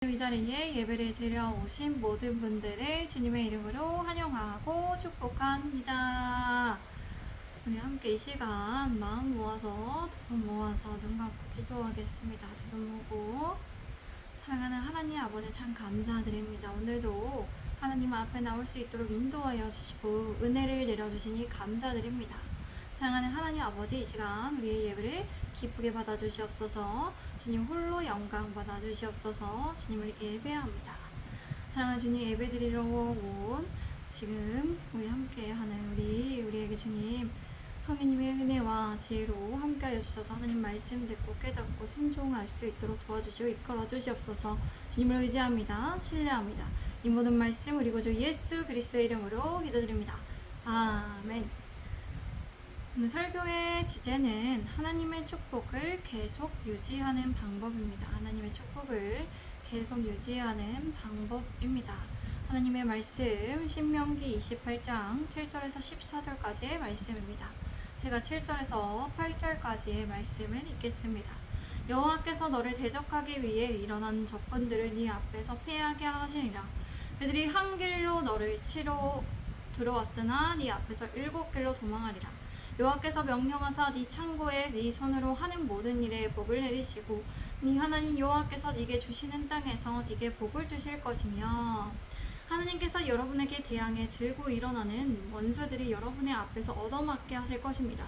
이 자리에 예배를 드리러 오신 모든 분들을 주님의 이름으로 환영하고 축복합니다. 우리 함께 이 시간 마음 모아서 두 손 모아서 눈 감고 기도하겠습니다. 두 손 모으고 사랑하는 하나님 아버지 참 감사드립니다. 오늘도 하나님 앞에 나올 수 있도록 인도하여 주시고 은혜를 내려주시니 감사드립니다. 사랑하는 하나님 아버지, 이 시간 우리의 예배를 기쁘게 받아주시옵소서. 주님 홀로 영광 받아주시옵소서. 주님을 예배합니다. 사랑하는 주님, 예배드리러 온 지금 우리 함께하는 우리에게 주님 성령님의 은혜와 지혜로 함께하여 주셔서 하나님 말씀 듣고 깨닫고 순종할 수 있도록 도와주시고 이끌어 주시옵소서. 주님을 의지합니다. 신뢰합니다. 이 모든 말씀 우리 구주 예수 그리스도의 이름으로 기도드립니다. 아멘. 오늘 설교의 주제는 하나님의 축복을 계속 유지하는 방법입니다. 하나님의 축복을 계속 유지하는 방법입니다. 하나님의 말씀 신명기 28장 7절에서 14절까지의 말씀입니다. 제가 7절에서 8절까지의 말씀을 읽겠습니다. 여호와께서 너를 대적하기 위해 일어난 적군들을 네 앞에서 패하게 하시리라. 그들이 한 길로 너를 치러 들어왔으나 네 앞에서 7길로 도망하리라. 여호와께서 명령하사 네 창고에 네 손으로 하는 모든 일에 복을 내리시고 네 하나님 여호와께서 네게 주시는 땅에서 네게 복을 주실 것이며 하나님께서 여러분에게 대항해 들고 일어나는 원수들이 여러분의 앞에서 얻어맞게 하실 것입니다.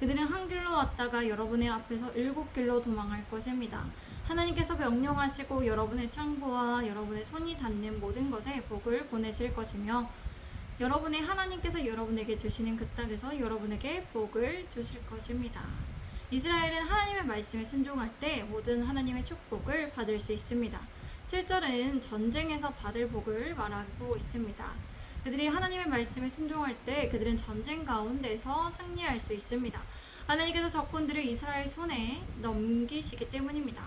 그들은 한 길로 왔다가 여러분의 앞에서 7길로 도망할 것입니다. 하나님께서 명령하시고 여러분의 창고와 여러분의 손이 닿는 모든 것에 복을 보내실 것이며 여러분의 하나님께서 여러분에게 주시는 그 땅에서 여러분에게 복을 주실 것입니다. 이스라엘은 하나님의 말씀에 순종할 때 모든 하나님의 축복을 받을 수 있습니다. 7절은 전쟁에서 받을 복을 말하고 있습니다. 그들이 하나님의 말씀에 순종할 때 그들은 전쟁 가운데서 승리할 수 있습니다. 하나님께서 적군들을 이스라엘 손에 넘기시기 때문입니다.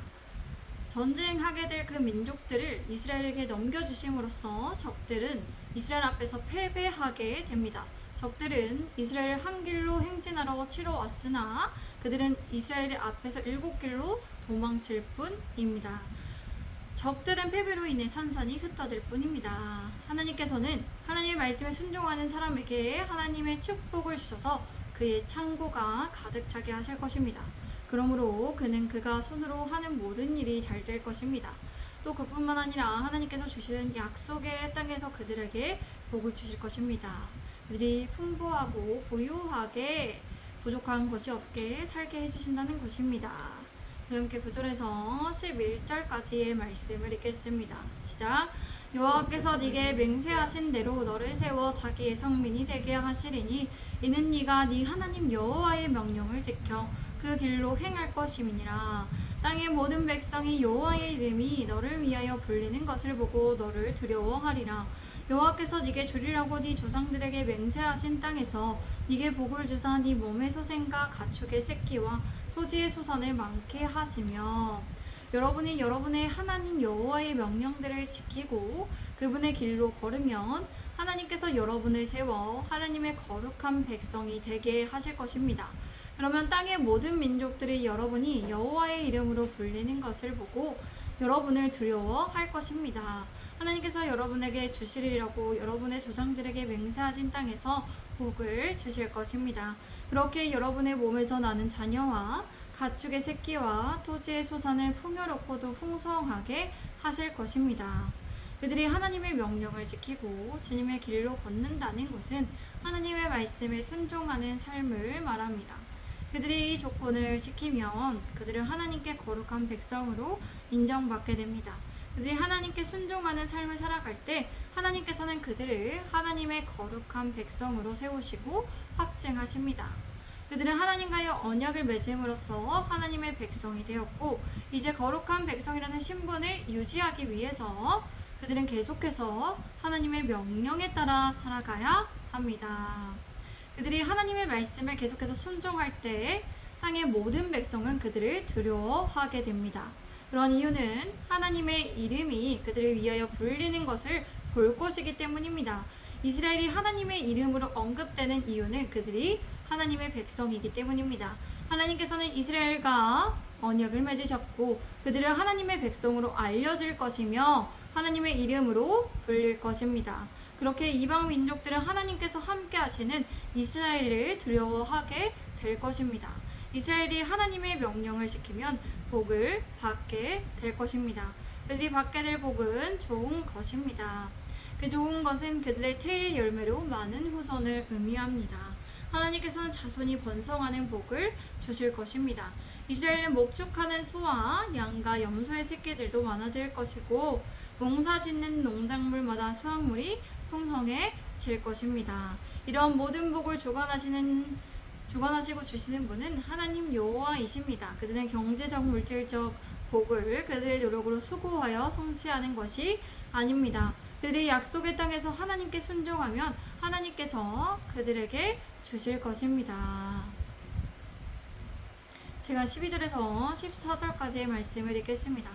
전쟁하게 될 그 민족들을 이스라엘에게 넘겨주심으로써 적들은 이스라엘 앞에서 패배하게 됩니다. 적들은 이스라엘 한 길로 행진하러 치러 왔으나 그들은 이스라엘 앞에서 7길로 도망칠 뿐입니다. 적들은 패배로 인해 산산이 흩어질 뿐입니다. 하나님께서는 하나님의 말씀에 순종하는 사람에게 하나님의 축복을 주셔서 그의 창고가 가득 차게 하실 것입니다. 그러므로 그는 그가 손으로 하는 모든 일이 잘 될 것입니다. 또 그뿐만 아니라 하나님께서 주시는 약속의 땅에서 그들에게 복을 주실 것입니다. 그들이 풍부하고 부유하게 부족한 것이 없게 살게 해주신다는 것입니다. 우리 함께 9절에서 11절까지의 말씀을 읽겠습니다. 시작. 여호와께서 네게 맹세하신 대로 너를 세워 자기의 성민이 되게 하시리니 이는 네가 네 하나님 여호와의 명령을 지켜 그 길로 행할 것임이니라. 땅의 모든 백성이 여호와의 이름이 너를 위하여 불리는 것을 보고 너를 두려워하리라. 여호와께서 네게 주리라고 네 조상들에게 맹세하신 땅에서 네게 복을 주사 네 몸의 소생과 가축의 새끼와 토지의 소산을 많게 하시며 여러분이 여러분의 하나님 여호와의 명령들을 지키고 그분의 길로 걸으면 하나님께서 여러분을 세워 하나님의 거룩한 백성이 되게 하실 것입니다. 그러면 땅의 모든 민족들이 여러분이 여호와의 이름으로 불리는 것을 보고 여러분을 두려워할 것입니다. 하나님께서 여러분에게 주시리라고 여러분의 조상들에게 맹세하신 땅에서 복을 주실 것입니다. 그렇게 여러분의 몸에서 나는 자녀와 가축의 새끼와 토지의 소산을 풍요롭고도 풍성하게 하실 것입니다. 그들이 하나님의 명령을 지키고 주님의 길로 걷는다는 것은 하나님의 말씀에 순종하는 삶을 말합니다. 그들이 이 조건을 지키면 그들은 하나님께 거룩한 백성으로 인정받게 됩니다. 그들이 하나님께 순종하는 삶을 살아갈 때 하나님께서는 그들을 하나님의 거룩한 백성으로 세우시고 확증하십니다. 그들은 하나님과의 언약을 맺음으로써 하나님의 백성이 되었고 이제 거룩한 백성이라는 신분을 유지하기 위해서 그들은 계속해서 하나님의 명령에 따라 살아가야 합니다. 그들이 하나님의 말씀을 계속해서 순종할 때 땅의 모든 백성은 그들을 두려워하게 됩니다. 그런 이유는 하나님의 이름이 그들을 위하여 불리는 것을 볼 것이기 때문입니다. 이스라엘이 하나님의 이름으로 언급되는 이유는 그들이 하나님의 백성이기 때문입니다. 하나님께서는 이스라엘과 언약을 맺으셨고 그들은 하나님의 백성으로 알려질 것이며 하나님의 이름으로 불릴 것입니다. 그렇게 이방 민족들은 하나님께서 함께 하시는 이스라엘을 두려워하게 될 것입니다. 이스라엘이 하나님의 명령을 지키면 복을 받게 될 것입니다. 그들이 받게 될 복은 좋은 것입니다. 그 좋은 것은 그들의 태의 열매로 많은 후손을 의미합니다. 하나님께서는 자손이 번성하는 복을 주실 것입니다. 이스라엘은 목축하는 소와 양과 염소의 새끼들도 많아질 것이고 농사 짓는 농작물마다 수확물이 풍성해질 것입니다. 이런 모든 복을 주관하시고 주시는 분은 하나님 여호와이십니다. 그들은 경제적 물질적 복을 그들의 노력으로 수고하여 성취하는 것이 아닙니다. 그들이 약속의 땅에서 하나님께 순종하면 하나님께서 그들에게 주실 것입니다. 제가 12절에서 14절까지의 말씀을 읽겠습니다.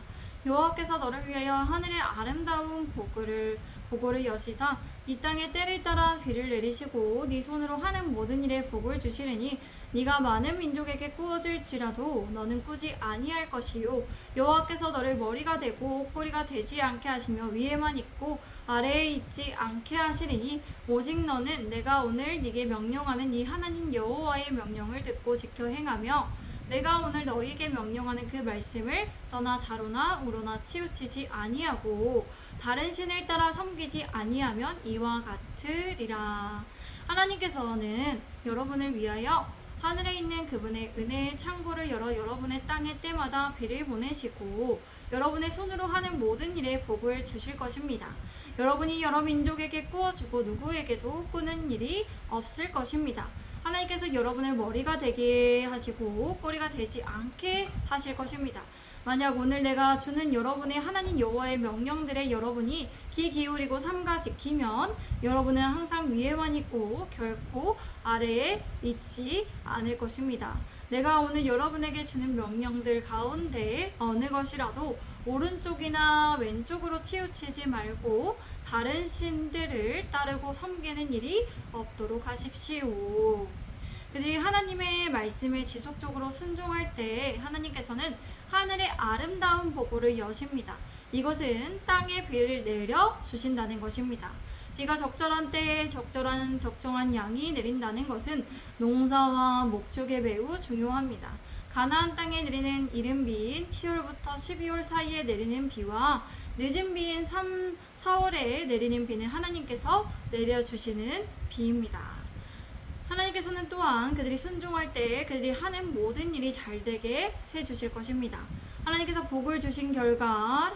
여호와께서 너를 위하여 하늘의 아름다운 보고를 여시사 이 땅에 때를 따라 비를 내리시고 네 손으로 하는 모든 일에 복을 주시리니 네가 많은 민족에게 꾸어질지라도 너는 꾸지 아니할 것이요 여호와께서 너를 머리가 되고 꼬리가 되지 않게 하시며 위에만 있고 아래에 있지 않게 하시리니 오직 너는 내가 오늘 네게 명령하는 네 하나님 여호와의 명령을 듣고 지켜 행하며 내가 오늘 너희에게 명령하는 그 말씀을 떠나 좌로나 우로나 치우치지 아니하고 다른 신을 따라 섬기지 아니하면 이와 같으리라. 하나님께서는 여러분을 위하여 하늘에 있는 그분의 은혜의 창고를 열어 여러분의 땅에 때마다 비를 보내시고 여러분의 손으로 하는 모든 일에 복을 주실 것입니다. 여러분이 여러 민족에게 꾸어주고 누구에게도 꾸는 일이 없을 것입니다. 하나님께서 여러분의 머리가 되게 하시고 꼬리가 되지 않게 하실 것입니다. 만약 오늘 내가 주는 여러분의 하나님 여호와의 명령들에 여러분이 귀 기울이고 삼가 지키면 여러분은 항상 위에만 있고 결코 아래에 있지 않을 것입니다. 내가 오늘 여러분에게 주는 명령들 가운데 어느 것이라도 오른쪽이나 왼쪽으로 치우치지 말고 다른 신들을 따르고 섬기는 일이 없도록 하십시오. 그들이 하나님의 말씀에 지속적으로 순종할 때 하나님께서는 하늘의 아름다운 보고를 여십니다. 이것은 땅에 비를 내려 주신다는 것입니다. 비가 적절한 때에 적정한 양이 내린다는 것은 농사와 목축에 매우 중요합니다. 가나안 땅에 내리는 이른 비인 10월부터 12월 사이에 내리는 비와 늦은 비인 4월에 내리는 비는 하나님께서 내려주시는 비입니다. 하나님께서는 또한 그들이 순종할 때 그들이 하는 모든 일이 잘되게 해주실 것입니다. 하나님께서 복을 주신 결과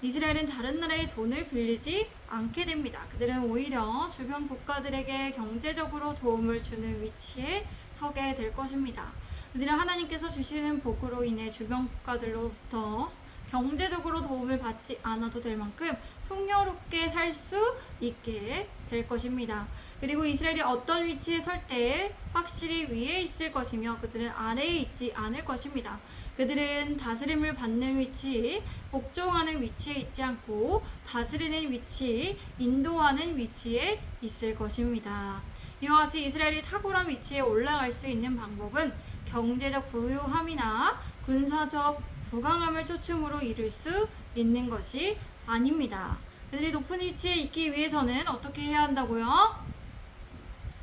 이스라엘은 다른 나라의 돈을 빌리지 않게 됩니다. 그들은 오히려 주변 국가들에게 경제적으로 도움을 주는 위치에 서게 될 것입니다. 그들은 하나님께서 주시는 복으로 인해 주변 국가들로부터 경제적으로 도움을 받지 않아도 될 만큼 풍요롭게 살 수 있게 될 것입니다. 그리고 이스라엘이 어떤 위치에 설 때 확실히 위에 있을 것이며 그들은 아래에 있지 않을 것입니다. 그들은 다스림을 받는 위치, 복종하는 위치에 있지 않고 다스리는 위치, 인도하는 위치에 있을 것입니다. 이와 같이 이스라엘이 탁월한 위치에 올라갈 수 있는 방법은 경제적 부유함이나 군사적 부강함을 초침으로 이룰 수 있는 것이 아닙니다. 그들이 높은 위치에 있기 위해서는 어떻게 해야 한다고요?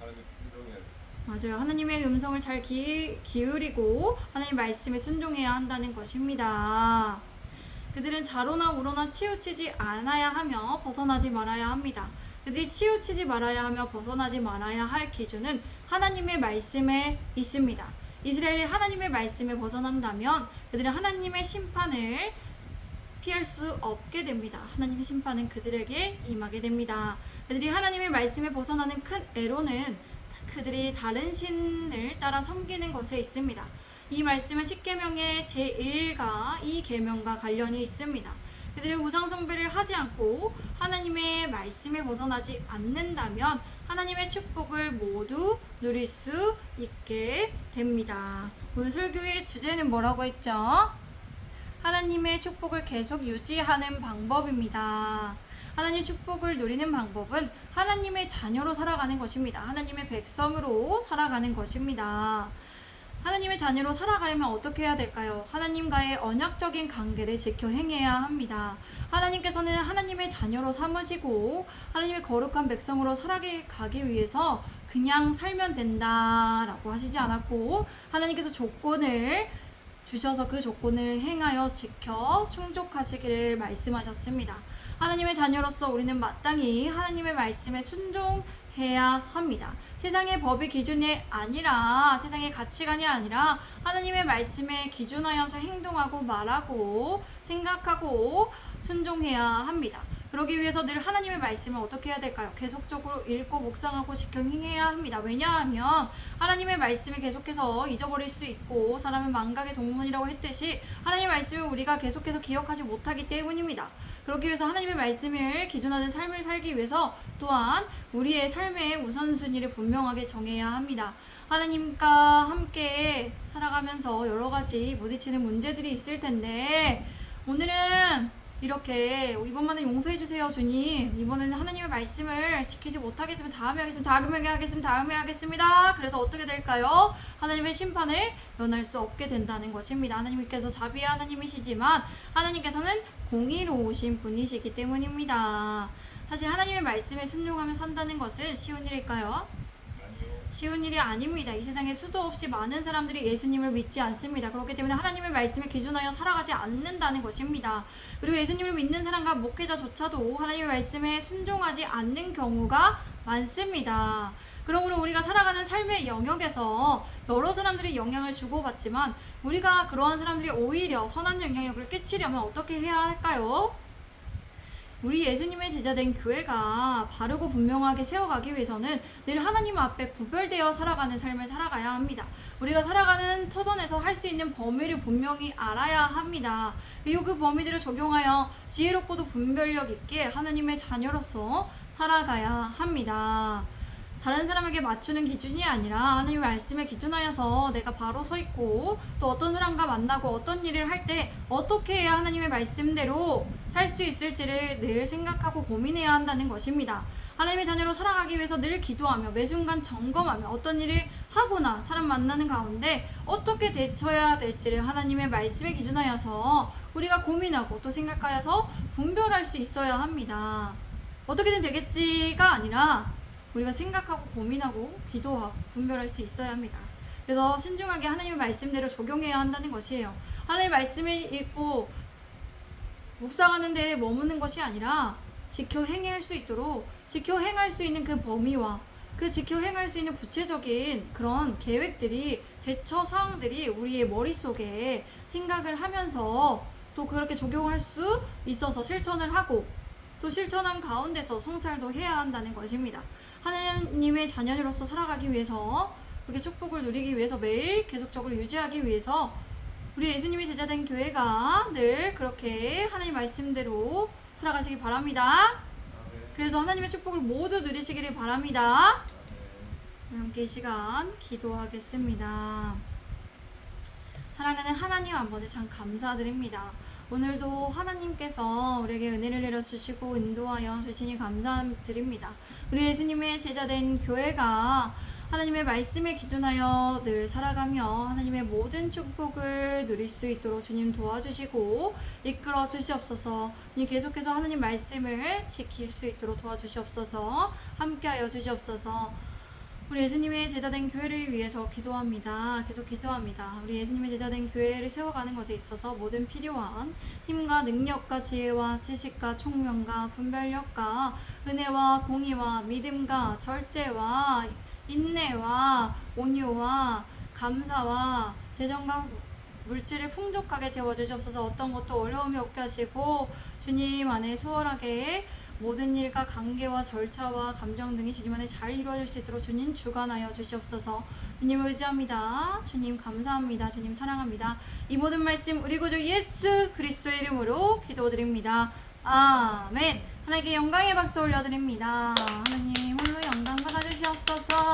하나님 순종해야 돼. 맞아요. 하나님의 음성을 잘 기울이고 하나님 말씀에 순종해야 한다는 것입니다. 그들은 좌로나 우로나 치우치지 않아야 하며 벗어나지 말아야 합니다. 그들이 치우치지 말아야 하며 벗어나지 말아야 할 기준은 하나님의 말씀에 있습니다. 이스라엘이 하나님의 말씀에 벗어난다면 그들은 하나님의 심판을 피할 수 없게 됩니다. 하나님의 심판은 그들에게 임하게 됩니다. 그들이 하나님의 말씀에 벗어나는 큰 애로는 그들이 다른 신을 따라 섬기는 것에 있습니다. 이 말씀은 십계명의 제1과 이 계명과 관련이 있습니다. 그들이 우상 숭배를 하지 않고 하나님의 말씀에 벗어나지 않는다면 하나님의 축복을 모두 누릴 수 있게 됩니다. 오늘 설교의 주제는 뭐라고 했죠? 하나님의 축복을 계속 유지하는 방법입니다. 하나님의 축복을 누리는 방법은 하나님의 자녀로 살아가는 것입니다. 하나님의 백성으로 살아가는 것입니다. 하나님의 자녀로 살아가려면 어떻게 해야 될까요? 하나님과의 언약적인 관계를 지켜 행해야 합니다. 하나님께서는 하나님의 자녀로 삼으시고 하나님의 거룩한 백성으로 살아가기 위해서 그냥 살면 된다라고 하시지 않았고, 하나님께서 조건을 주셔서 그 조건을 행하여 지켜 충족하시기를 말씀하셨습니다. 하나님의 자녀로서 우리는 마땅히 하나님의 말씀에 순종해야 합니다. 세상의 법의 기준이 아니라, 세상의 가치관이 아니라 하나님의 말씀에 기준하여서 행동하고 말하고 생각하고 순종해야 합니다. 그러기 위해서 늘 하나님의 말씀을 어떻게 해야 될까요? 계속적으로 읽고 묵상하고 지켜 행해야 합니다. 왜냐하면 하나님의 말씀을 계속해서 잊어버릴 수 있고 사람은 망각의 동문이라고 했듯이 하나님의 말씀을 우리가 계속해서 기억하지 못하기 때문입니다. 그러기 위해서 하나님의 말씀을 기준하는 삶을 살기 위해서 또한 우리의 삶의 우선순위를 분명하게 정해야 합니다. 하나님과 함께 살아가면서 여러 가지 부딪히는 문제들이 있을 텐데, 오늘은 이렇게 이번만은 용서해 주세요 주님, 이번에는 하나님의 말씀을 지키지 못하겠으면 다음에 하겠습니다. 그래서 어떻게 될까요? 하나님의 심판을 면할 수 없게 된다는 것입니다. 하나님께서 자비의 하나님이시지만 하나님께서는 공의로우신 분이시기 때문입니다. 사실 하나님의 말씀에 순종하며 산다는 것은 쉬운 일일까요? 쉬운 일이 아닙니다. 이 세상에 수도 없이 많은 사람들이 예수님을 믿지 않습니다. 그렇기 때문에 하나님의 말씀에 기준하여 살아가지 않는다는 것입니다. 그리고 예수님을 믿는 사람과 목회자조차도 하나님의 말씀에 순종하지 않는 경우가 많습니다. 그러므로 우리가 살아가는 삶의 영역에서 여러 사람들이 영향을 주고받지만 우리가 그러한 사람들이 오히려 선한 영향력을 끼치려면 어떻게 해야 할까요? 우리 예수님의 제자된 교회가 바르고 분명하게 세워가기 위해서는 늘 하나님 앞에 구별되어 살아가는 삶을 살아가야 합니다. 우리가 살아가는 터전에서 할 수 있는 범위를 분명히 알아야 합니다. 그리고 그 범위들을 적용하여 지혜롭고도 분별력 있게 하나님의 자녀로서 살아가야 합니다. 다른 사람에게 맞추는 기준이 아니라 하나님의 말씀에 기준하여서 내가 바로 서 있고, 또 어떤 사람과 만나고 어떤 일을 할 때 어떻게 해야 하나님의 말씀대로 살 수 있을지를 늘 생각하고 고민해야 한다는 것입니다. 하나님의 자녀로 살아가기 위해서 늘 기도하며 매 순간 점검하며 어떤 일을 하거나 사람 만나는 가운데 어떻게 대처해야 될지를 하나님의 말씀에 기준하여서 우리가 고민하고 또 생각하여서 분별할 수 있어야 합니다. 어떻게든 되겠지가 아니라 우리가 생각하고 고민하고 기도하고 분별할 수 있어야 합니다. 그래서 신중하게 하나님의 말씀대로 적용해야 한다는 것이에요. 하나님의 말씀을 읽고 묵상하는 데 머무는 것이 아니라 지켜 행할 수 있도록, 지켜 행할 수 있는 그 범위와 그 지켜 행할 수 있는 구체적인 그런 계획들이, 대처 사항들이 우리의 머릿속에 생각을 하면서 또 그렇게 적용할 수 있어서 실천을 하고, 또 실천한 가운데서 성찰도 해야 한다는 것입니다. 하나님의 자녀로서 살아가기 위해서, 그렇게 축복을 누리기 위해서, 매일 계속적으로 유지하기 위해서 우리 예수님의 제자된 교회가 늘 그렇게 하나님 말씀대로 살아가시기 바랍니다. 그래서 하나님의 축복을 모두 누리시기를 바랍니다. 함께 이 시간 기도하겠습니다. 사랑하는 하나님 아버지, 참 감사드립니다. 오늘도 하나님께서 우리에게 은혜를 내려주시고 인도하여 주시니 감사드립니다. 우리 예수님의 제자된 교회가 하나님의 말씀에 기준하여 늘 살아가며 하나님의 모든 축복을 누릴 수 있도록 주님 도와주시고 이끌어 주시옵소서. 주님 계속해서 하나님 말씀을 지킬 수 있도록 도와주시옵소서. 함께하여 주시옵소서. 우리 예수님의 제자된 교회를 위해서 기도합니다. 계속 기도합니다. 우리 예수님의 제자된 교회를 세워가는 것에 있어서 모든 필요한 힘과 능력과 지혜와 지식과 총명과 분별력과 은혜와 공의와 믿음과 절제와 인내와 온유와 감사와 재정과 물질을 풍족하게 채워주시옵소서. 어떤 것도 어려움이 없게 하시고 주님 안에 수월하게 모든 일과 관계와 절차와 감정 등이 주님 안에 잘 이루어질 수 있도록 주님 주관하여 주시옵소서. 주님 의지합니다. 주님 감사합니다. 주님 사랑합니다. 이 모든 말씀 우리 구주 예수 그리스도의 이름으로 기도드립니다. 아멘. 하나님께 영광의 박수 올려드립니다. 하나님 홀로 영광 받아주시옵소서.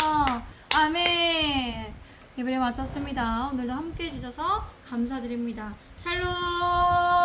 아멘. 예배를 마쳤습니다. 오늘도 함께 해주셔서 감사드립니다. 샬롬.